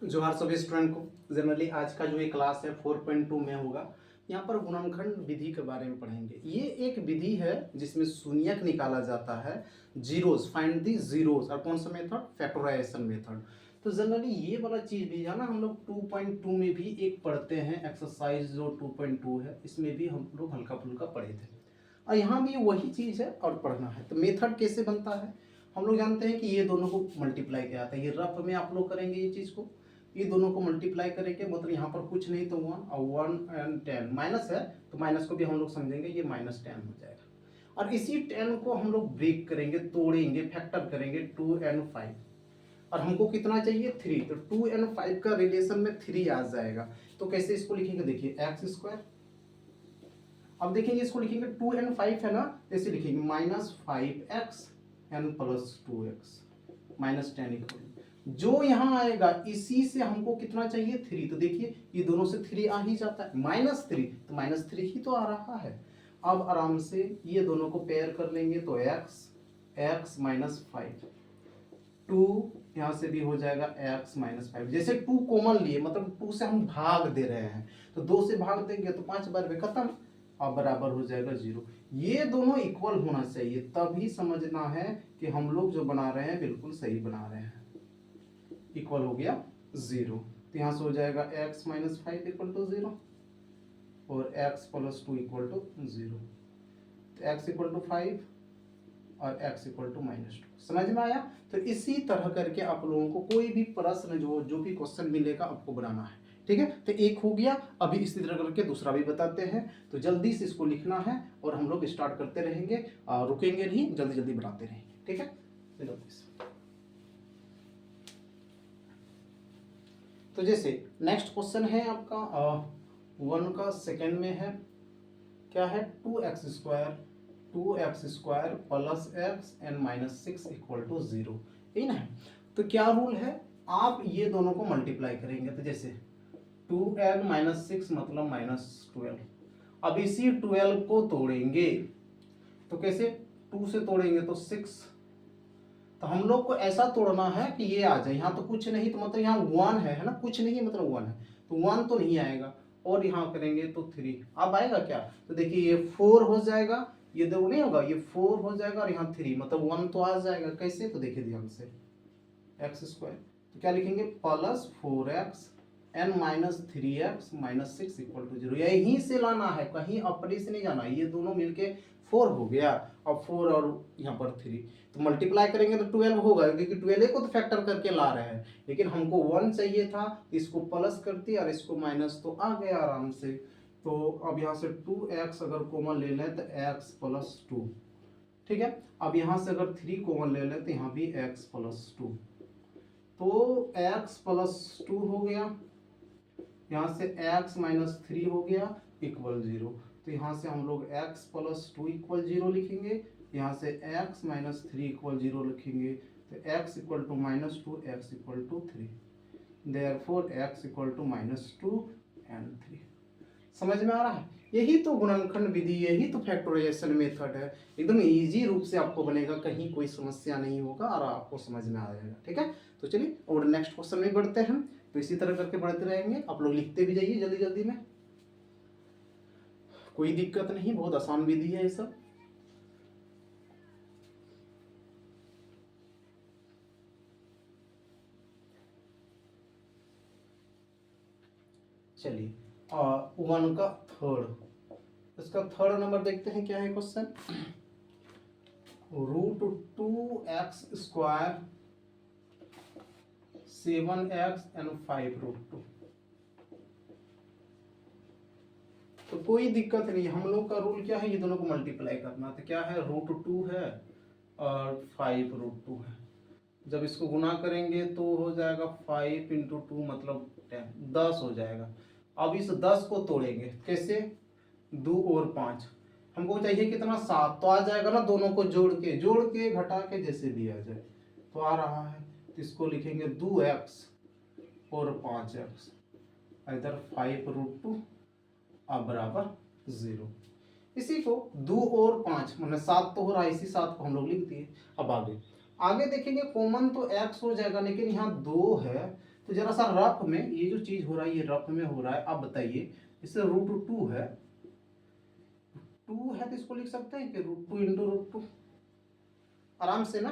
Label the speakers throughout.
Speaker 1: जोहार सभी स्टूडेंट को। जनरली आज का जो ये क्लास है 4.2 में होगा। यहाँ पर गुणनखंड विधि के बारे में पढ़ेंगे। ये एक विधि है जिसमें शून्यक निकाला जाता है, जीरोस, फाइंड दी जीरोस। और कौन सा मेथड? Factorization method. तो जनरली ये वाला चीज भी है ना, हम लोग 2.2 में भी एक पढ़ते हैं, एक्सरसाइज जो 2.2 है इसमें भी हम लोग हल्का फुल्का पढ़े थे। और यहाँ भी वही चीज है और पढ़ना है। तो मेथड कैसे बनता है? हम लोग जानते हैं कि ये दोनों को मल्टीप्लाई किया जाता है। ये रफ में आप लोग करेंगे ये चीज को, ये दोनों को मल्टीप्लाई करेंगे, मतलब यहाँ पर कुछ नहीं तो 1 और 1 एंड 10 माइनस है, तो माइनस को भी हम लोग समझेंगे, ये -10 हो जाएगा। और इसी 10 को हम लोग ब्रेक करेंगे, तोड़ेंगे, फैक्टर करेंगे 2 एंड 5। और हमको कितना चाहिए? 3। तो 2 एंड 5 का रिलेशन में 3 आ जाएगा। तो कैसे इसको लिखेंगे? देखिए x²। अब देखेंगे इसको लिखेंगे 2 एंड 5 है ना, ऐसे लिखेंगे -5x एंड +2x -10 इक्वल। जो यहाँ आएगा इसी से हमको कितना चाहिए? 3। तो देखिए ये दोनों से 3 आ ही जाता है, -3, तो -3 ही तो आ रहा है। अब आराम से ये दोनों को पेयर कर लेंगे तो x -5, 2 यहाँ से भी हो जाएगा x -5। जैसे 2 कॉमन लिए, मतलब 2 से हम भाग दे रहे हैं, तो 2 से भाग देंगे तो 5 बार में खत्म, अब बराबर हो जाएगा 0। ये दोनों इक्वल होना चाहिए, तभी समझना है कि हम लोग जो बना रहे हैं बिल्कुल सही बना रहे हैं। इक्वल हो गया 0, तो यहाँ से हो जाएगा x -5 = 0 और x + 2 = 0। तो x = 5 और x = -2। समझ में आया? तो इसी तरह करके आप लोगों को कोई भी प्रश्न जो भी क्वेश्चन मिलेगा आपको बनाना है, ठीक है। तो एक हो गया। अभी इसी तरह करके दूसरा भी बताते हैं, तो जल्दी से इसको लिखना है और हम लोग स्टार्ट करते रहेंगे, रुकेंगे नहीं, जल्दी जल्दी बनाते रहेंगे, ठीक है। जल्दी से। तो जैसे नेक्स्ट क्वेश्चन है आपका 1 का सेकंड में है, क्या है? 2x² + x एंड -6 = 0, यही ना है। तो क्या रूल है? आप ये दोनों को मल्टीप्लाई करेंगे, तो जैसे 2n - 6 मतलब -12। अब इसी 12 को तोड़ेंगे, तो कैसे? 2 से तोड़ेंगे तो 6। तो हम लोग को ऐसा तोड़ना है कि ये आ जाए। यहाँ तो कुछ नहीं, तो मतलब यहाँ 1 है ना, कुछ नहीं मतलब 1 है, तो 1 तो नहीं आएगा। और यहाँ करेंगे तो 3, अब आएगा क्या? तो देखिए ये 4 हो जाएगा, ये दो नहीं होगा, ये 4 हो जाएगा और यहाँ 3, मतलब 1 तो आ जाएगा। कैसे? तो देखिए ध्यान से, x², तो क्या लिखेंगे? +4x and -3x -6 = 0। यहीं से लाना है, कहीं अपने से नहीं जाना। ये दोनों मिलके 4 हो गया, अब 4 और यहाँ पर 3, तो मल्टीप्लाई करेंगे तो 12 होगा, क्योंकि 12 को तो फैक्टर करके ला रहे हैं। लेकिन हमको 1 चाहिए था, इसको प्लस कर दिया और इसको माइनस, तो आ गया आराम से। तो अब यहाँ से 2x अगर कॉमन ले लें तो x + 2, ठीक है। अब यहाँ से अगर 3 कॉमन ले लें तो यहाँ भी x + 2, तो x + 2 हो गया, यहाँ से x - 3 हो गया = 0। तो यहाँ से हम लोग x + 2 = 0 लिखेंगे, यहाँ से x - 3 = 0 लिखेंगे। तो x = -2, x = 3, therefore x = -2 and 3। समझ में आ रहा है? यही तो गुणनखंड विधि, यही तो फैक्टराइजेशन मेथड है। एकदम इजी रूप से आपको बनेगा, कहीं कोई समस्या नहीं होगा और आपको समझ में आ जाएगा, ठीक है। तो चलिए और नेक्स्ट क्वेश्चन में बढ़ते हैं। तो इसी तरह करके बढ़ते रहेंगे, आप लोग लिखते भी जाइए जल्दी जल्दी में, कोई दिक्कत नहीं, बहुत आसान विधि है ये सब। चलिए 1 का थर्ड, इसका थर्ड नंबर देखते हैं क्या है क्वेश्चन। √2x² 7x and 5√2। तो कोई दिक्कत नहीं, हम लोग का रूल क्या है? ये दोनों को मल्टीप्लाई करना। तो क्या है? √2 है और 5√2 है। जब इसको गुना करेंगे तो हो जाएगा 5 × 2 मतलब 10 हो जाएगा। अब इस 10 को तोड़ेंगे, कैसे? 2 और 5, हमको चाहिए कितना? 7, तो आ जाएगा ना, दोनों को जोड़ के घटा के जैसे भी आ जाए तो आ रहा है। तो इसको लिखेंगे 2x और 5x, इधर 5√2 अब बराबर 0। इसी को 2 और 5 मतलब 7 तो हो रहा है, इसी 7 को हम लोग लिख दिए। अब आगे देखेंगे, कॉमन तो x हो जाएगा, लेकिन यहाँ 2 है तो जरा सा रफ में ये जो चीज हो रहा है ये रफ में हो रहा है। अब बताइए इससे √2 है, 2 है तो इसको लिख सकते हैं कि √2 इंटू √2 आराम से ना।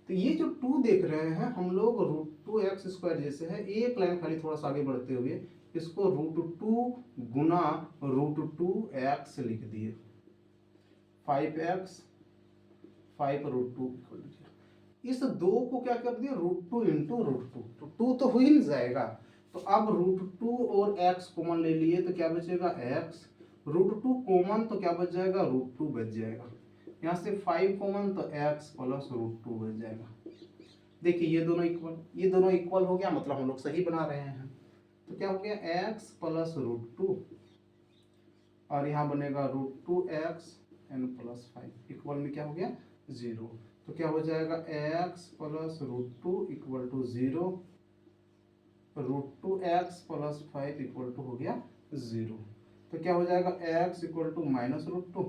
Speaker 1: तो ये जो 2 देख रहे हैं हम लोग √2x² जैसे है, एक लाइन खाली थोड़ा सा आगे बढ़ते हुए इसको √2 गुना √2x लिख दिए, 5x 5√2। इस 2 को क्या कर दिया √2 इंटू √2, तो 2 तो हो ही नहीं जाएगा। तो अब √2 और x कॉमन ले लिए तो क्या बचेगा x, √2 कॉमन तो क्या बच जाएगा √2 बच जाएगा, यहाँ से 5 कॉमन तो x प्लस √2 बच जाएगा। देखिए ये दोनों इक्वल, ये दोनों इक्वल हो गया, मतलब हम लोग सही बना रहे हैं। तो क्या हो गया x प्लस √2 और यहाँ बनेगा √2x n प्लस 5 इक्वल में क्या हो गया 0। तो क्या हो जाएगा x plus √2 equal to 0, √2x plus 5 equal to हो गया 0। तो क्या हो जाएगा x इक्वल टू माइनस √2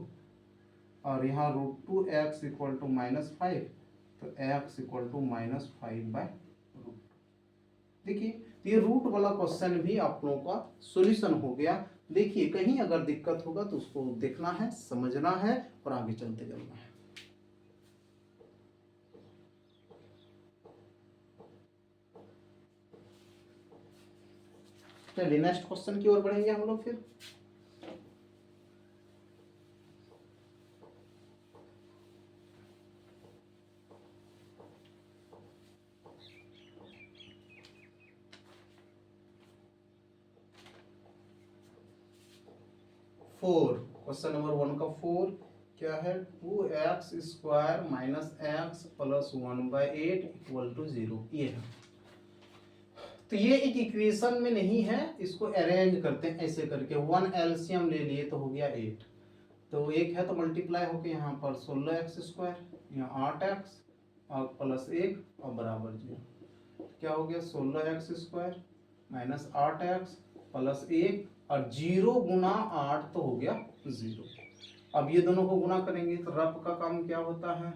Speaker 1: और यहाँ √2x इक्वल टू -5, तो x इक्वल टू -5/√2। देखिए ये रूट वाला क्वेश्चन भी आप लोगों का सॉल्यूशन हो गया। देखिए कहीं अगर दिक्कत होगा तो उसको देखना है, समझना है और आगे चलते जाना है। चलिए नेक्स्ट क्वेश्चन की ओर बढ़ेंगे हम लोग फिर। क्वेश्चन नंबर 1 का 4 क्या है 2x² minus x plus 1/8 equal to 0। ये है, तो ये एक इक्वेशन में नहीं है, इसको अरेंज करते हैं ऐसे करके। 1 एलसीएम ले लिए तो हो गया 8, तो एक है तो मल्टीप्लाई होके यहाँ पर 16x², यहाँ 8x और प्लस 1 और बराबर 0। क्या हो गया 16x² माइनस 8x प्लस 1 और 0 गुना 8 तो हो गया 0। अब ये दोनों को गुना करेंगे तो रफ का काम क्या होता है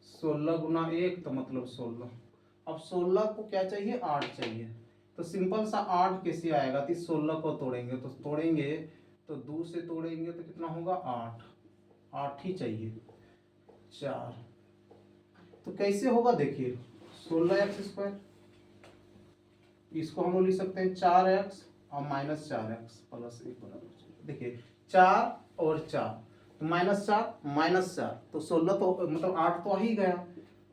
Speaker 1: 16 गुना 1 तो मतलब 16। अब 16 को क्या चाहिए 8 चाहिए, तो सिंपल सा 8 कैसे आएगा, तो 16 को तोड़ेंगे तो 2 से तोड़ेंगे तो कितना होगा 8 ही चाहिए 4। तो कैसे होगा देखिए 16x², इसको हम लोग लिख सकते हैं 4x और -4x प्लस 1 बराबर। देखिए 4 और 4 तो -4 तो 16 तो मतलब 8 तो आ ही गया,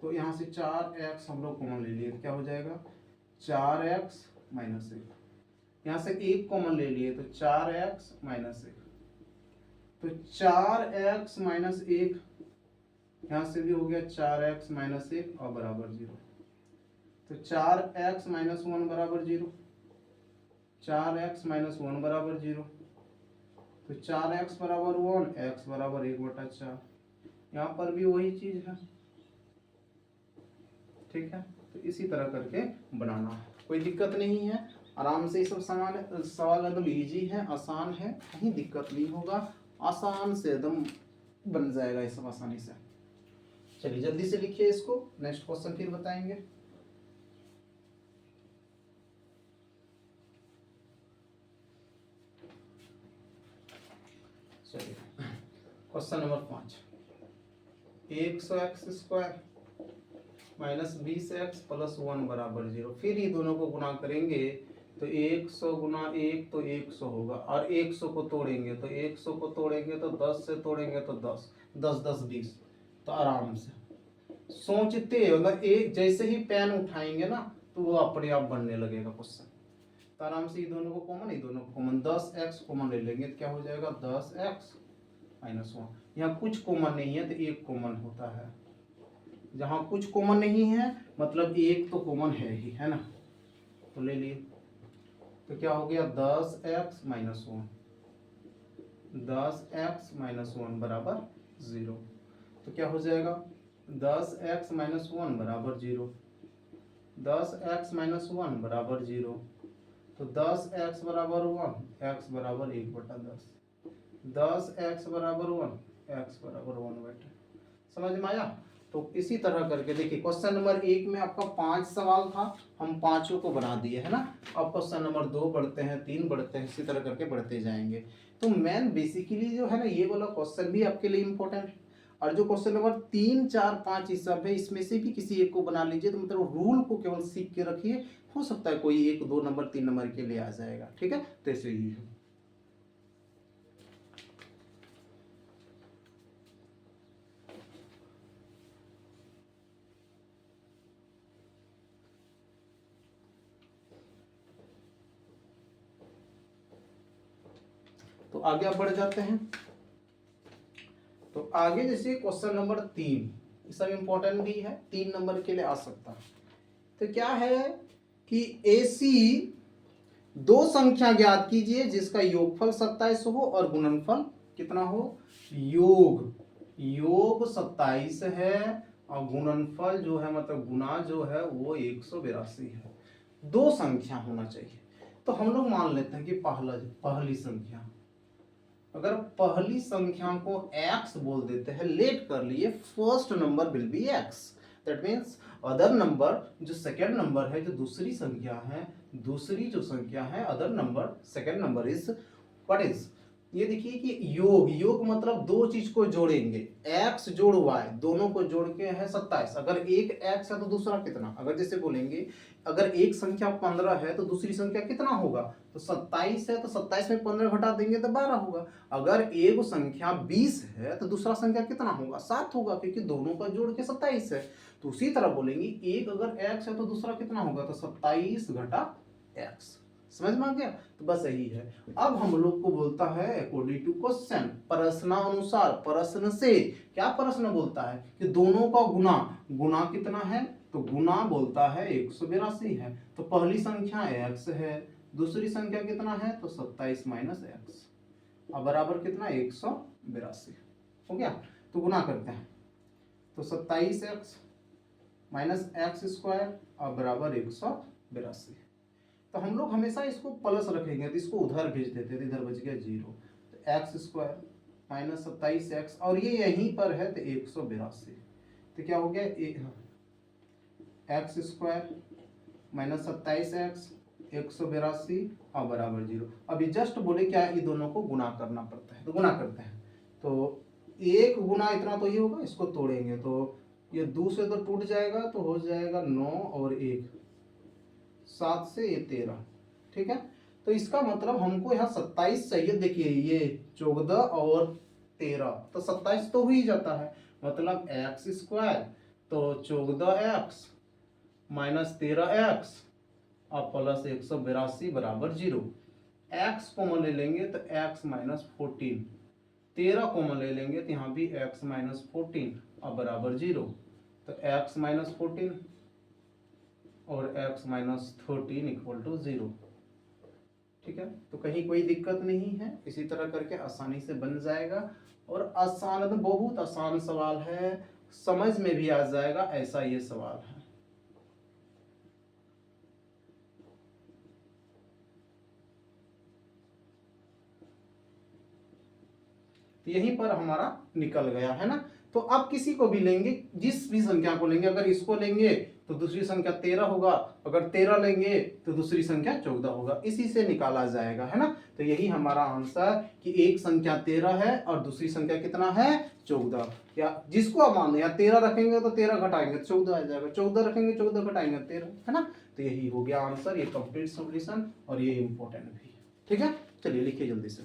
Speaker 1: तो यहाँ से 4x हम लोग कॉमन ले लिए तो क्या हो जाएगा 4x माइनस 1, यहाँ से 1 कॉमन ले लिए तो 4x माइनस 1, तो 4x माइनस 1 यहाँ से भी हो गया 4x माइनस 1 और बराबर 0। तो 4x माइनस 1 बराबर 0, 4x माइनस 1 बराबर 0, तो 4x बराबर 1, x बराबर 1/4। यहाँ पर भी वही चीज है, ठीक है। तो इसी तरह करके बनाना है, कोई दिक्कत नहीं है, आराम से ये सब सवाल एकदम इजी है, आसान है, कहीं दिक्कत नहीं होगा, आसान से एकदम बन जाएगा ये सब आसानी से। चलिए जल्दी से लिखिए इसको, नेक्स्ट क्वेश्चन फिर बताएंगे। चलिए question number 5, 100x² minus 20x plus 1 बराबर 0। फिर ये दोनों को गुना करेंगे तो 100 गुना 1 तो 100 होगा, और 100 को तोड़ेंगे तो 100 को तोड़ेंगे तो 10 से तोड़ेंगे तो 10 10 10 20। तो आराम से सोचते मतलब एक जैसे ही पेन उठाएंगे ना तो वो अपने आप बनने लगेगा क्वेश्चन। तो आराम से ये दोनों को कॉमन, ये दोनों को कॉमन, 10x कॉमन ले लेंगे तो क्या हो जाएगा 10x माइनस 1। यहाँ कुछ कॉमन नहीं है तो एक कॉमन होता है, जहाँ कुछ कॉमन नहीं है मतलब एक तो कॉमन है ही, है ना, तो ले लिए। तो क्या हो गया 10x माइनस 1, 10x माइनस 1 बराबर 0। तो क्या हो जाएगा 10x माइनस 1 बराबर 0, 10x माइनस 1 बराबर 0, तो 10x बराबर 1, x बराबर 1/10, 10x बराबर 1, x बराबर 1/10। समझ में आया। तो इसी तरह करके देखिए क्वेश्चन नंबर 1 में आपका 5 सवाल था, हम पांचों को बना दिए है ना। अब क्वेश्चन नंबर 2 बढ़ते हैं, 3 बढ़ते हैं, इसी तरह करके बढ़ते जाएंगे। तो मेन बेसिकली जो है ना ये वाला क्वेश्चन भी आपके लिए इंपॉर्टेंट है, और जो क्वेश्चन नंबर 3, 4, 5 ये सब है, इसमें से भी किसी एक को बना लीजिए। तो मतलब रूल को केवल सीख के रखिए, हो सकता है कोई 1, 2 नंबर 3 नंबर के लिए आ जाएगा। ठीक है, तो ऐसे ही है। तो आगे आप बढ़ जाते हैं। तो आगे जैसे क्वेश्चन नंबर 3 ये सब इंपॉर्टेंट भी है, 3 नंबर के लिए आ सकता है। तो क्या है कि ऐसी दो संख्या ज्ञात कीजिए जिसका योगफल 27 हो और गुणनफल कितना हो, योग 27 है और गुणनफल जो है मतलब गुना जो है वो 182 है। दो संख्या होना चाहिए। तो हम लोग मान लेते हैं कि पहली संख्या, अगर पहली संख्या को x बोल देते हैं, लेट कर लिए first number will be x, that means other number जो सेकेंड नंबर है, जो दूसरी संख्या है, दूसरी जो संख्या है other number second number is what is, ये देखिए कि योग मतलब दो चीज को जोड़ेंगे, x जोड़ y दोनों को जोड़ के है 27। अगर एक x है तो दूसरा कितना, अगर जैसे बोलेंगे अगर एक संख्या 15 है तो दूसरी संख्या कितना होगा, तो 27 है तो 27 में 15 घटा देंगे तो 12 होगा। अगर एक संख्या 20 है तो दूसरा संख्या कितना होगा, 7 होगा, क्योंकि दोनों का जोड़ के 27 है। तो उसी तरह बोलेंगे एक अगर x है तो दूसरा कितना होगा, तो 27 घटा x। समझ में आ गया, तो बस यही है। अब हम लोग को बोलता है अकॉर्डिंग टू क्वेश्चन, प्रश्नानुसार, प्रश्न से क्या प्रश्न बोलता है कि दोनों का गुना कितना है, तो गुना बोलता है 182 है। तो पहली संख्या x है, दूसरी संख्या कितना है, तो 27 माइनस एक्स, अब बराबर कितना 182 हो गया। तो गुना करते हैं, तो 27x माइनस एक्स स्क्वायर अब बराबर 182। तो हम लोग हमेशा इसको प्लस रखेंगे, तो इसको उधर भेज देते थे, इधर बच गया 0। तो एक्स स्क्वायर माइनस 27x और ये यहीं पर है तो 182। तो क्या हो गया, एक्स स्क्वायर माइनस 27x 182 और बराबर 0। अभी जस्ट बोले क्या, ये दोनों को गुना करना पड़ता है, तो गुना करते हैं। तो एक गुना इतना तो ये होगा, इसको तोड़ेंगे तो ये 2 से तो टूट जाएगा, तो हो जाएगा 9 और 1 7 से ये 13। ठीक है, तो इसका मतलब हमको यहाँ 27 चाहिए। देखिए ये 14 और 13 तो 27 तो हो ही जाता है, मतलब एक्स स्क्वायर तो 14x माइनस 13x और प्लस 182 बराबर 0। x कॉमन ले लेंगे तो x माइनस 14, 13 कॉमन ले लेंगे तो यहाँ भी x माइनस 14 और बराबर 0। तो x माइनस 14 और x माइनस 13 इक्वल टू 0। ठीक है, तो कहीं कोई दिक्कत नहीं है, इसी तरह करके आसानी से बन जाएगा। और आसान तो बहुत आसान सवाल है, समझ में भी आ जाएगा, ऐसा ये सवाल है। तो यहीं पर हमारा निकल गया है ना। तो अब किसी को भी लेंगे, जिस भी संख्या को लेंगे, अगर इसको लेंगे तो दूसरी संख्या 13 होगा, अगर 13 लेंगे तो दूसरी संख्या 14 होगा, इसी से निकाला जाएगा, है ना। तो यही हमारा आंसर कि एक संख्या 13 है और दूसरी संख्या कितना है 14। या जिसको आप मान, या 13 रखेंगे तो 13 घटाएंगे तो 14 आ जाएगा, 14 रखेंगे 14 घटाएंगे 13, है ना। तो यही हो गया आंसर, ये कंप्लीट सॉल्यूशन और ये इंपॉर्टेंट भी है। ठीक है, चलिए लिखिए जल्दी से।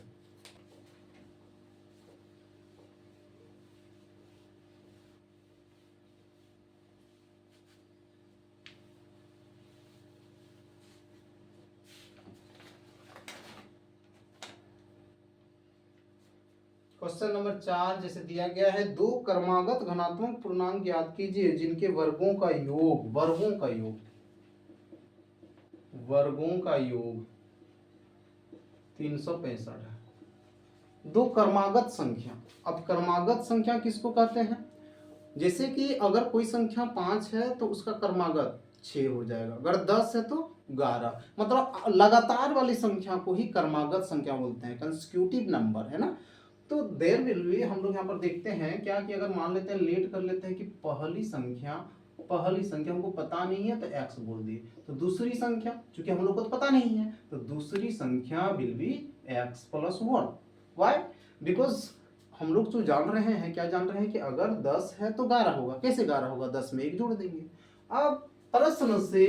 Speaker 1: क्वेश्चन नंबर 4 जैसे दिया गया है, दो क्रमागत घनात्मक पूर्णांक ज्ञात कीजिए जिनके वर्गों का योग 365 है। दो क्रमागत संख्या, अब क्रमागत संख्या किसको कहते हैं, जैसे कि अगर कोई संख्या 5 है तो उसका क्रमागत 6 हो जाएगा, अगर 10 है तो 11, मतलब लगातार वाली संख्या को ही क्रमागत संख्या बोलते हैं, कंसेक्यूटिव नंबर, है ना। तो देयर विल बी, हम लोग यहाँ पर देखते हैं क्या कि अगर मान लेते हैं, लेट कर लेते हैं कि पहली संख्या हमको पता नहीं है तो x बोल दिए, तो दूसरी संख्या चूंकि हम लोग को तो पता नहीं है तो दूसरी संख्या will be x plus 1। Why? Because हम लोग जो जान रहे हैं, क्या जान रहे हैं कि अगर 10 है तो 11 होगा। कैसे 11 होगा? 10 में 1 जोड़ देंगे। अब प्रश्न से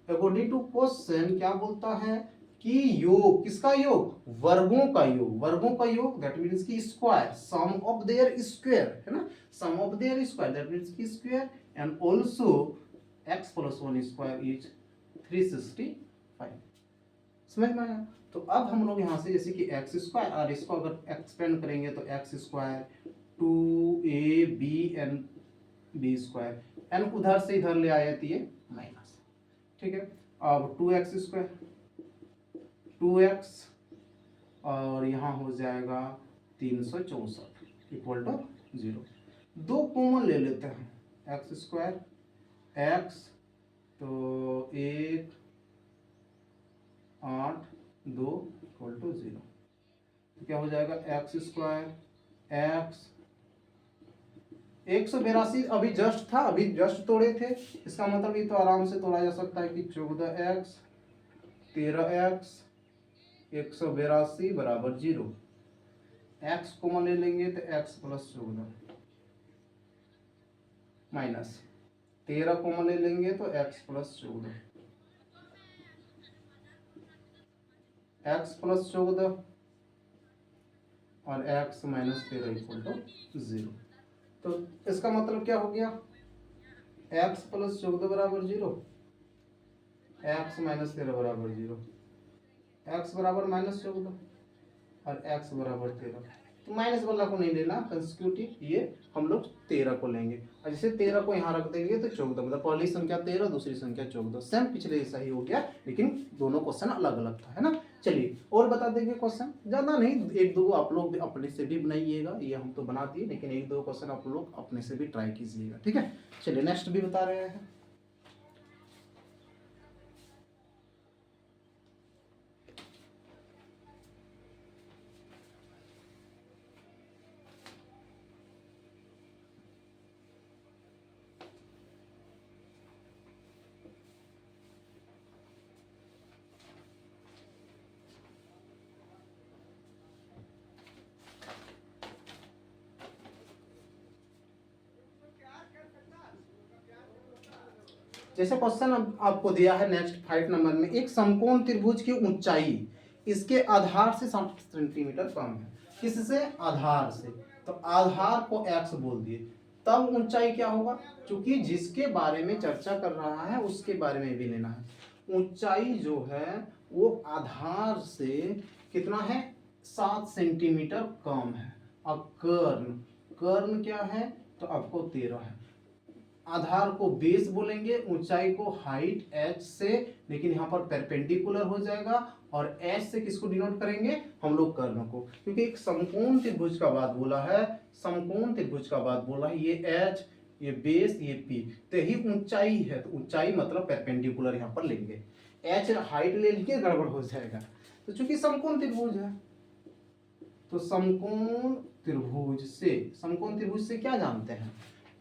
Speaker 1: अकॉर्डिंग टू क्वेश्चन क्या बोलता है कि योग, किसका योग? वर्गों का योग। वर्गों का योग दैट मीन्स की square, sum of their square, है ना, sum of their square that means की square, and also x plus 1 square is 365। समझ में आया? तो अब हम लोग यहाँ से जैसे कि एक्स स्क्वायर, और इसको अगर एक्सपेंड करेंगे तो x square 2ab and b square, and उधर से इधर ले आए तो ये माइनस। ठीक है, अब 2x स्क्वायर 2x और यहाँ हो जाएगा 364 इक्वल टू 0। दो कॉमन ले लेते हैं, एक्स स्क्वायर एक्स तो 1 8 2 इक्वल टू 0। तो क्या हो जाएगा? एक्स स्क्वायर एक्स 182 अभी जस्ट था, अभी जस्ट तोड़े थे, इसका मतलब ये तो आराम से तोड़ा जा सकता है कि 14x 13x 182 बराबर 0। x कॉमन ले लेंगे तो x प्लस 14 माइनस 13 कॉमन ले लेंगे तो x प्लस 14, x प्लस 14 और x माइनस 13 इक्वल टू 0। तो इसका मतलब क्या हो गया? x प्लस 14 बराबर 0, x माइनस 13 बराबर 0, x बराबर माइनस 14 और x बराबर 13। तो माइनस वाला को नहीं लेना कंसेक्यूटिव, ये हम लोग 13 को लेंगे, और जैसे 13 को यहाँ रख देंगे तो 14, मतलब पहली संख्या 13 दूसरी संख्या 14, सेम पिछले जैसा ही हो गया, लेकिन दोनों क्वेश्चन अलग अलग था, है ना। चलिए और बता देंगे क्वेश्चन, ज़्यादा नहीं, एक दो आप लोग अपने से भी बनाइएगा, ये हम तो बना दिए, लेकिन एक दो क्वेश्चन आप लोग अपने से भी ट्राई कीजिएगा, ठीक है। चलिए नेक्स्ट भी बता रहे हैं। जैसे क्वेश्चन आपको दिया है नेक्स्ट 5 नंबर में, एक समकोण त्रिभुज की ऊंचाई इसके आधार से 60 सेंटीमीटर कम है। किससे? आधार से। तो आधार को x बोल दिए, तब ऊंचाई क्या होगा? क्योंकि जिसके बारे में चर्चा कर रहा है उसके बारे में भी लेना है। ऊंचाई जो है वो आधार से कितना है? 7 सेंटीमीटर कम है। अब कर्ण, कर्ण क्या है? तो आपको 13 है। आधार को बेस बोलेंगे, ऊंचाई को हाइट h से, लेकिन यहाँ पर परपेंडिकुलर हो जाएगा, और h से किसको डिनोट करेंगे? हम लोग कर्ण को, क्योंकि एक समकोण त्रिभुज का बात बोला है, समकोण त्रिभुज का बात बोला है, ये h ये बेस ये p, तो यही ऊंचाई है, तो ऊंचाई मतलब परपेंडिकुलर यहाँ पर लेंगे। h हाइट ले लिए गड़बड़ हो जाएगा, तो चूंकि समकोण त्रिभुज है तो समकोण त्रिभुज से क्या जानते हैं?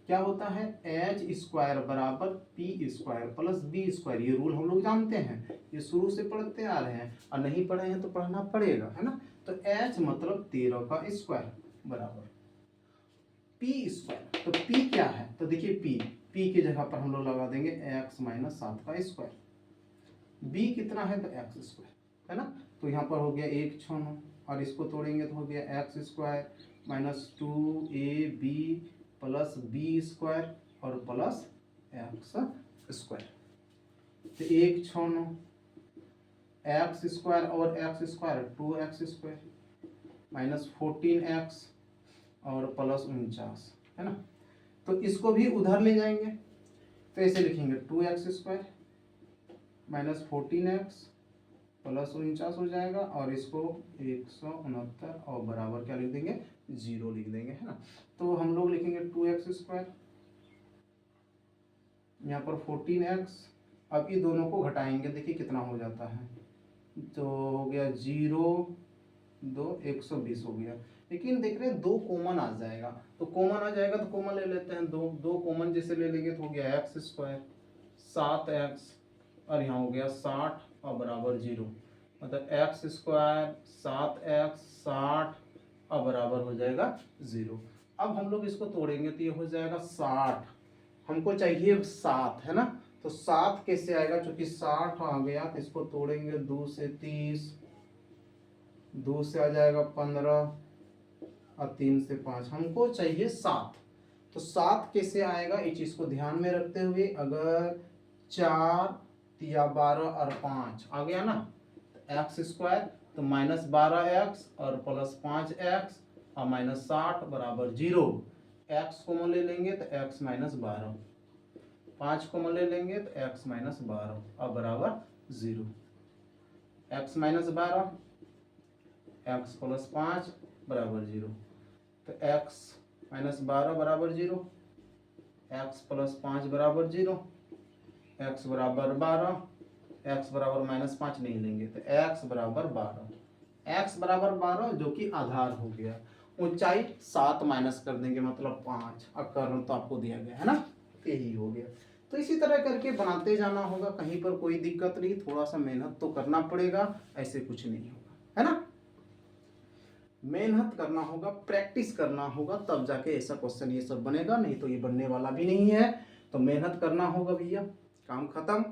Speaker 1: क्या होता है? एच स्क्वायर बराबर p square plus b square, ये रूल हम लोग जानते हैं, ये शुरू से पढ़ते आ रहे हैं, और नहीं पढ़े हैं तो पढ़ना पड़ेगा, है ना। तो एच मतलब 13 का स्क्वायर बराबर पी स्क्वायर। तो पी क्या है? तो देखिए पी की जगह पर हम लोग लगा देंगे एक्स माइनस 7 का स्क्वायर। बी कितना है? तो एक्स स्क्वायर, है ना। तो यहाँ पर हो गया 1 6 9, और इसको तोड़ेंगे तो हो गया x square minus 2ab plus b square और प्लस एक्स स्क्वायर। तो 1 6 9 एक्स स्क्वायर और x square 2x square minus 14x और प्लस 49, है ना। तो इसको भी उधर ले जाएंगे तो ऐसे लिखेंगे 2x square minus 14x plus 49 हो जाएगा, और इसको 169 और बराबर क्या लिख देंगे? 0 लिख देंगे, है ना। तो हम लोग लिखेंगे 2x स्क्वायर, यहाँ पर 14x, अब ये दोनों को घटाएंगे, देखिए कितना हो जाता है, तो हो गया 0 2 120 हो गया। लेकिन देख रहे हैं 2 कॉमन आ जाएगा, तो कॉमन आ जाएगा तो कॉमन ले लेते हैं, 2 कॉमन जैसे ले लेंगे तो हो गया एक्स स्क्वायर 7x और यहाँ हो गया 60 और बराबर 0, मतलब एक्स स्क्वायर 7x 60 और बराबर हो जाएगा 0। अब हम लोग इसको तोड़ेंगे तो ये हो जाएगा 60, हमको चाहिए 7 है ना, तो 7 कैसे आएगा, चूंकि 60 आ गया तो इसको तोड़ेंगे 2 से 30, 2 से आ जाएगा 15 और 3 से 5, हमको चाहिए 7। तो 7 कैसे आएगा इस चीज को ध्यान में रखते हुए, अगर 4 या 12 और 5 आ गया ना, तो एक्स स्क्वायर तो -12x और +5x और -60 बराबर 0। एक्स कॉमन ले लेंगे तो x -12, 5 कॉमन ले लेंगे तो x -12 और बराबर 0। x -12 x + 5 बराबर 0, तो x -12 बराबर 0, x + 5 बराबर 0, x बराबर 12, x बराबर -5 नहीं लेंगे तो x बराबर 12, x बराबर 12 जो कि आधार हो गया, ऊंचाई 7 माइनस कर देंगे मतलब 5, और कर्ण तो आपको दिया गया है ना, यही हो गया। तो इसी तरह करके बनाते जाना होगा, कहीं पर कोई दिक्कत नहीं, थोड़ा सा मेहनत तो करना पड़ेगा, ऐसे कुछ नहीं होगा, है ना, मेहनत करना होगा, प्रैक्टिस करना होगा, तब जाके ऐसा क्वेश्चन ये सब बनेगा, नहीं तो ये बनने वाला भी नहीं है। तो मेहनत करना होगा भैया, काम खत्म।